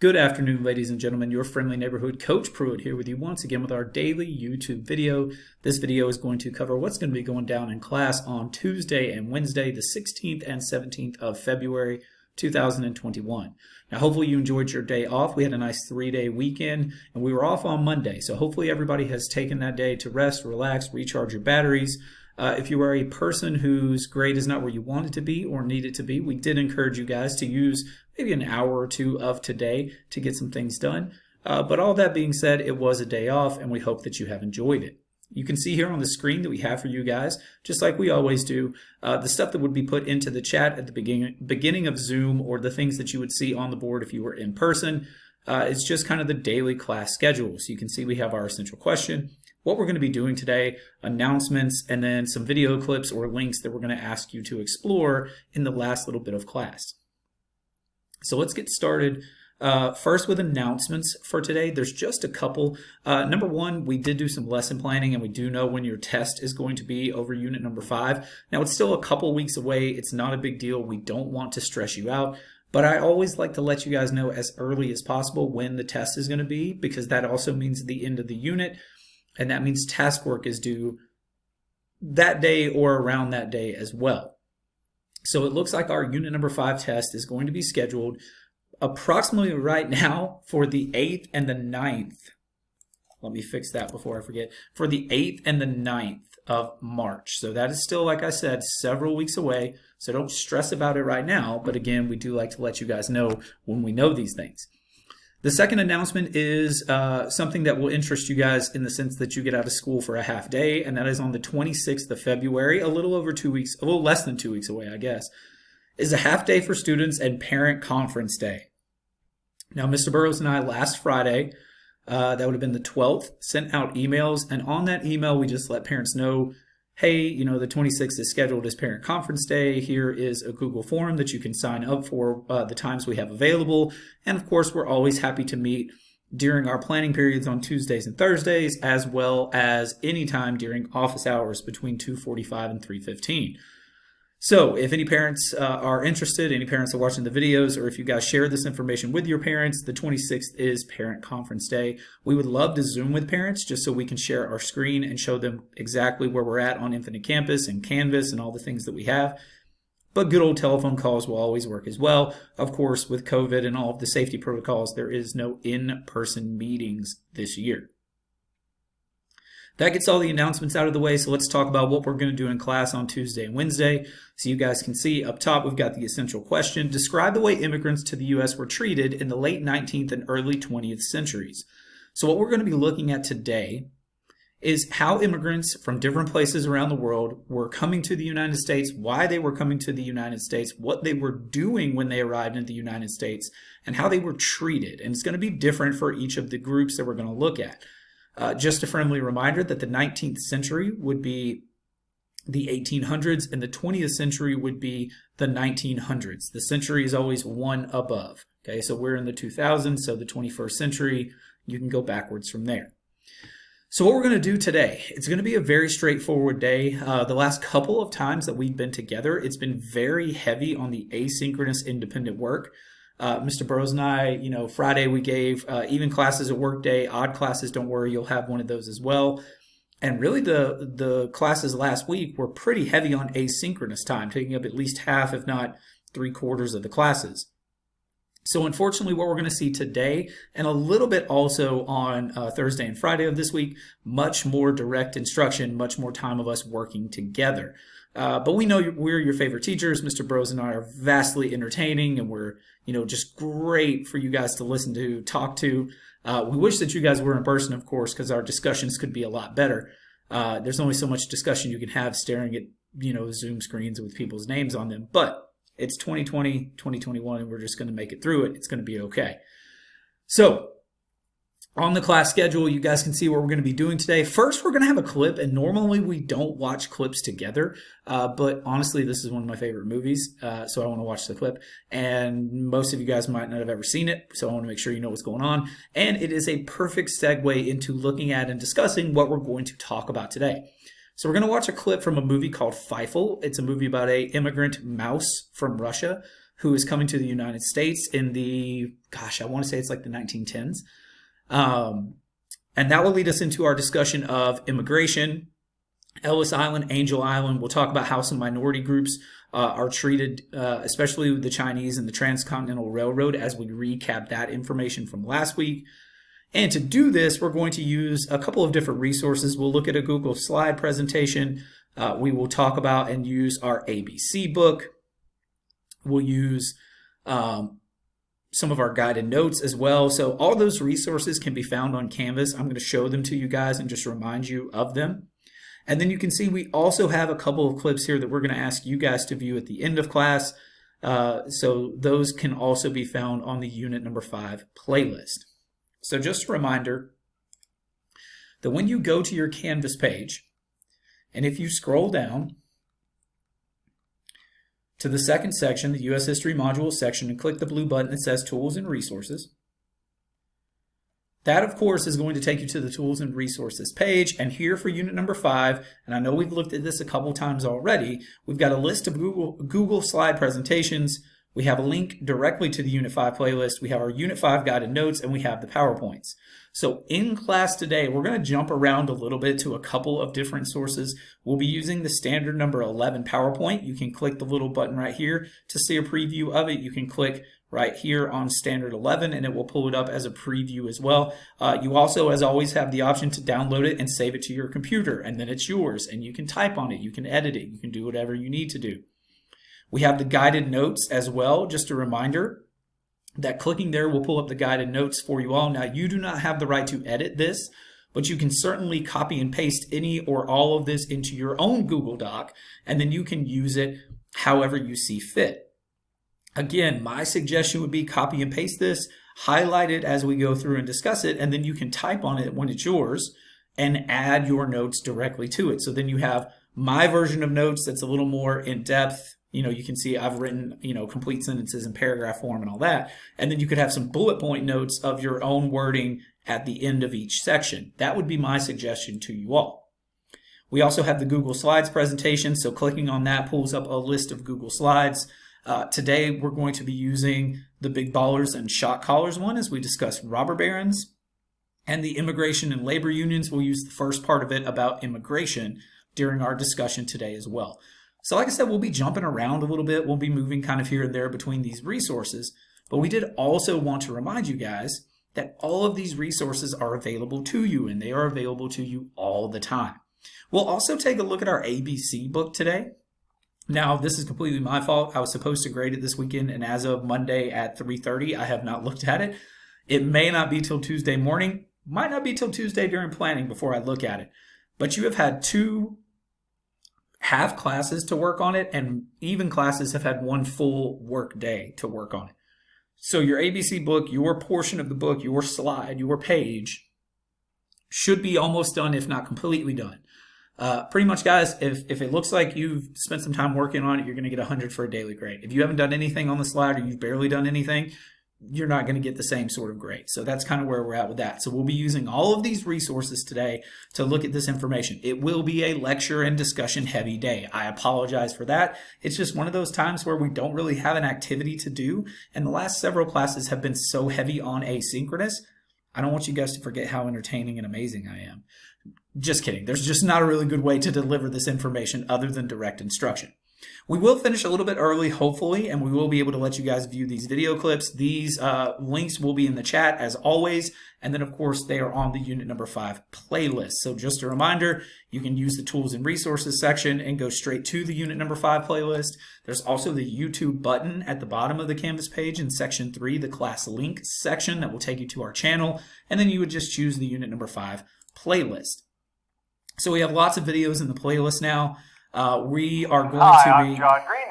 Good afternoon, ladies and gentlemen. Your friendly neighborhood Coach Pruitt here with you once again with our daily YouTube video. This video is going to cover what's going to be going down in class on Tuesday and Wednesday, the 16th and 17th of February, 2021. Now, hopefully you enjoyed your day off. We had a nice 3-day weekend, and we were off on Monday. So hopefully everybody has taken that day to rest, relax, recharge your batteries. If you are a person whose grade is not where you want it to be or need it to be, we did encourage you guys to use maybe an hour or two of today to get some things done. But all that being said, it was a day off, and we hope that you have enjoyed it. You can see here on the screen that we have for you guys, just like we always do, the stuff that would be put into the chat at the beginning of Zoom, or the things that you would see on the board if you were in person. It's just kind of the daily class schedule. So you can see we have our essential question, what we're going to be doing today, announcements, and then some video clips or links that we're going to ask you to explore in the last little bit of class. So let's get started first with announcements for today. There's just a couple. Number one, we did do some lesson planning, and we do know when your test is going to be over unit number 5. Now, it's still a couple weeks away. It's not a big deal. We don't want to stress you out. But I always like to let you guys know as early as possible when the test is going to be, because that also means the end of the unit. And that means Taskwork is due that day or around that day as well. So it looks like our unit number 5 test is going to be scheduled approximately right now for the 8th and the 9th. Let me fix that before I forget. For the 8th and the 9th of March. So that is still, like I said, several weeks away. So don't stress about it right now. But again, we do like to let you guys know when we know these things. The second announcement is something that will interest you guys in the sense that you get out of school for a half day, and that is on the 26th of February, a little over 2 weeks, a little less than 2 weeks away, I guess, is a half day for students and parent conference day. Now, Mr. Burroughs and I last Friday, that would have been the 12th, sent out emails, and on that email, we just let parents know, hey, you know, the 26th is scheduled as parent conference day. Here is a Google form that you can sign up for the times we have available. And of course, we're always happy to meet during our planning periods on Tuesdays and Thursdays, as well as anytime during office hours between 2:45 and 3:15. So if any parents are interested, any parents are watching the videos, or if you guys share this information with your parents, the 26th is Parent Conference Day. We would love to Zoom with parents just so we can share our screen and show them exactly where we're at on Infinite Campus and Canvas and all the things that we have. But good old telephone calls will always work as well. Of course, with COVID and all of the safety protocols, there is no in-person meetings this year. That gets all the announcements out of the way, so let's talk about what we're going to do in class on Tuesday and Wednesday. So you guys can see up top, we've got the essential question. Describe the way immigrants to the U.S. were treated in the late 19th and early 20th centuries. So what we're going to be looking at today is how immigrants from different places around the world were coming to the United States, why they were coming to the United States, what they were doing when they arrived in the United States, and how they were treated. And it's going to be different for each of the groups that we're going to look at. Just a friendly reminder that the 19th century would be the 1800s and the 20th century would be the 1900s. The century is always one above. Okay, so we're in the 2000s, so the 21st century, you can go backwards from there. So what we're going to do today, it's going to be a very straightforward day. The last couple of times that we've been together, it's been very heavy on the asynchronous independent work. Mr. Burroughs and I, you know, Friday we gave even classes a work day, odd classes, don't worry, you'll have one of those as well. And really the classes last week were pretty heavy on asynchronous time, taking up at least half, if not 3/4 of the classes. So unfortunately, what we're going to see today, and a little bit also on Thursday and Friday of this week, much more direct instruction, much more time of us working together. But we know we're your favorite teachers. Mr. Burroughs and I are vastly entertaining, and we're, you know, just great for you guys to listen to, talk to. We wish that you guys were in person, of course, because our discussions could be a lot better. There's only so much discussion you can have staring at, you know, Zoom screens with people's names on them. But it's 2020, 2021, and we're just going to make it through it. It's going to be okay. So on the class schedule, you guys can see what we're going to be doing today. First, we're going to have a clip, and normally we don't watch clips together, but honestly, this is one of my favorite movies, so I want to watch the clip, and most of you guys might not have ever seen it, so I want to make sure you know what's going on, and it is a perfect segue into looking at and discussing what we're going to talk about today. So we're going to watch a clip from a movie called Feifel. It's a movie about an immigrant mouse from Russia. who is coming to the United States in the, gosh, I want to say it's like the 1910s. And that will lead us into our discussion of immigration, Ellis Island, Angel Island. We'll talk about how some minority groups are treated, especially the Chinese and the Transcontinental Railroad, as we recap that information from last week. And to do this, we're going to use a couple of different resources. We'll look at a Google slide presentation. We will talk about and use our ABC book. We'll use some of our guided notes as well. So all those resources can be found on Canvas. I'm going to show them to you guys and just remind you of them. And then you can see we also have a couple of clips here that we're going to ask you guys to view at the end of class. So those can also be found on the Unit number 5 playlist. So just a reminder that when you go to your Canvas page, and if you scroll down to the second section, the U.S. History Module section, and click the blue button that says Tools and Resources, that, of course, is going to take you to the Tools and Resources page. And here for Unit number 5, and I know we've looked at this a couple times already, we've got a list of Google slide presentations. We have a link directly to the Unit 5 playlist. We have our Unit 5 guided notes, and we have the PowerPoints. So in class today, we're going to jump around a little bit to a couple of different sources. We'll be using the standard number 11 PowerPoint. You can click the little button right here to see a preview of it. You can click right here on standard 11, and it will pull it up as a preview as well. You also, as always, have the option to download it and save it to your computer, and then it's yours, and you can type on it, you can edit it, you can do whatever you need to do. We have the guided notes as well. Just a reminder that clicking there will pull up the guided notes for you all. Now, you do not have the right to edit this, but you can certainly copy and paste any or all of this into your own Google Doc, and then you can use it however you see fit. Again, my suggestion would be copy and paste this, highlight it as we go through and discuss it, and then you can type on it when it's yours and add your notes directly to it. So then you have my version of notes that's a little more in depth. You know, you can see I've written, complete sentences in paragraph form and all that. And then you could have some bullet point notes of your own wording at the end of each section. That would be my suggestion to you all. We also have the Google Slides presentation. So clicking on that pulls up a list of Google Slides. Today, we're going to be using the Big Ballers and Shot Callers one as we discuss robber barons. And the immigration and labor unions, we'll use the first part of it about immigration during our discussion today as well. So like I said, we'll be jumping around a little bit. We'll be moving kind of here and there between these resources. But we did also want to remind you guys that all of these resources are available to you, and they are available to you all the time. We'll also take a look at our ABC book today. Now, this is completely my fault. I was supposed to grade it this weekend, and as of Monday at 3:30, I have not looked at it. It may not be till Tuesday morning, might not be till Tuesday during planning before I look at it. But you have had 2 half classes to work on it, and even classes have had 1 full work day to work on it. So your ABC book, your portion of the book, your slide, your page should be almost done, if not completely done. Pretty much, guys, if it looks like you've spent some time working on it, you're going to get 100 for a daily grade. If you haven't done anything on the slide, or you've barely done anything, you're not going to get the same sort of grade. So that's kind of where we're at with that. So we'll be using all of these resources today to look at this information. It will be a lecture and discussion heavy day. I apologize for that. It's just one of those times where we don't really have an activity to do. And the last several classes have been so heavy on asynchronous. I don't want you guys to forget how entertaining and amazing I am. Just kidding. There's just not a really good way to deliver this information other than direct instruction. We will finish a little bit early, hopefully, and we will be able to let you guys view these video clips. These links will be in the chat as always, and then, of course, they are on the Unit number 5 playlist. So just a reminder, you can use the Tools and Resources section and go straight to the Unit number 5 playlist. There's also the YouTube button at the bottom of the Canvas page in Section 3, the Class Link section that will take you to our channel, and then you would just choose the Unit number 5 playlist. So we have lots of videos in the playlist now. We are going to be... John Green.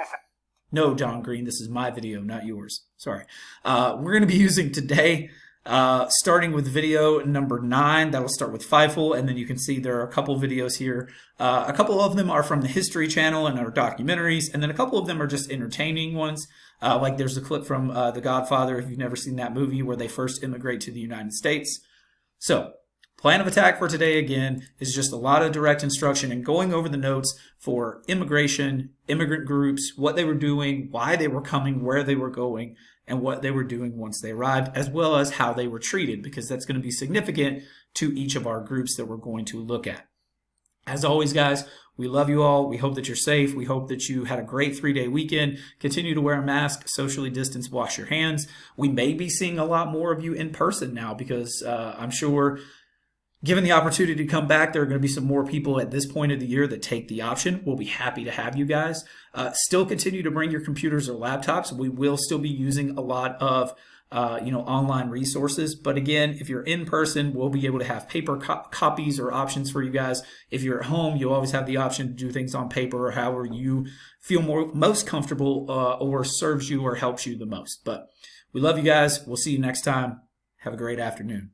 No, John Green, this is my video, not yours. Sorry. We're going to be using today, starting with video number 9. That'll start with FIFO, and then you can see there are a couple videos here. A couple of them are from the History Channel and are documentaries, and then a couple of them are just entertaining ones. Like there's a clip from The Godfather, if you've never seen that movie, where they first immigrate to the United States. So Plan of attack for today, again, is just a lot of direct instruction and going over the notes for immigration, immigrant groups, what they were doing, why they were coming, where they were going, and what they were doing once they arrived, as well as how they were treated, because that's going to be significant to each of our groups that we're going to look at. As always, guys, we love you all. We hope that you're safe. We hope that you had a great 3-day weekend. Continue to wear a mask, socially distance, wash your hands. We may be seeing a lot more of you in person now because I'm sure, given the opportunity to come back, there are going to be some more people at this point of the year that take the option. We'll be happy to have you guys. Still continue to bring your computers or laptops. We will still be using a lot of online resources. But again, if you're in person, we'll be able to have paper copies or options for you guys. If you're at home, you'll always have the option to do things on paper or however you feel most comfortable or serves you or helps you the most. But we love you guys. We'll see you next time. Have a great afternoon.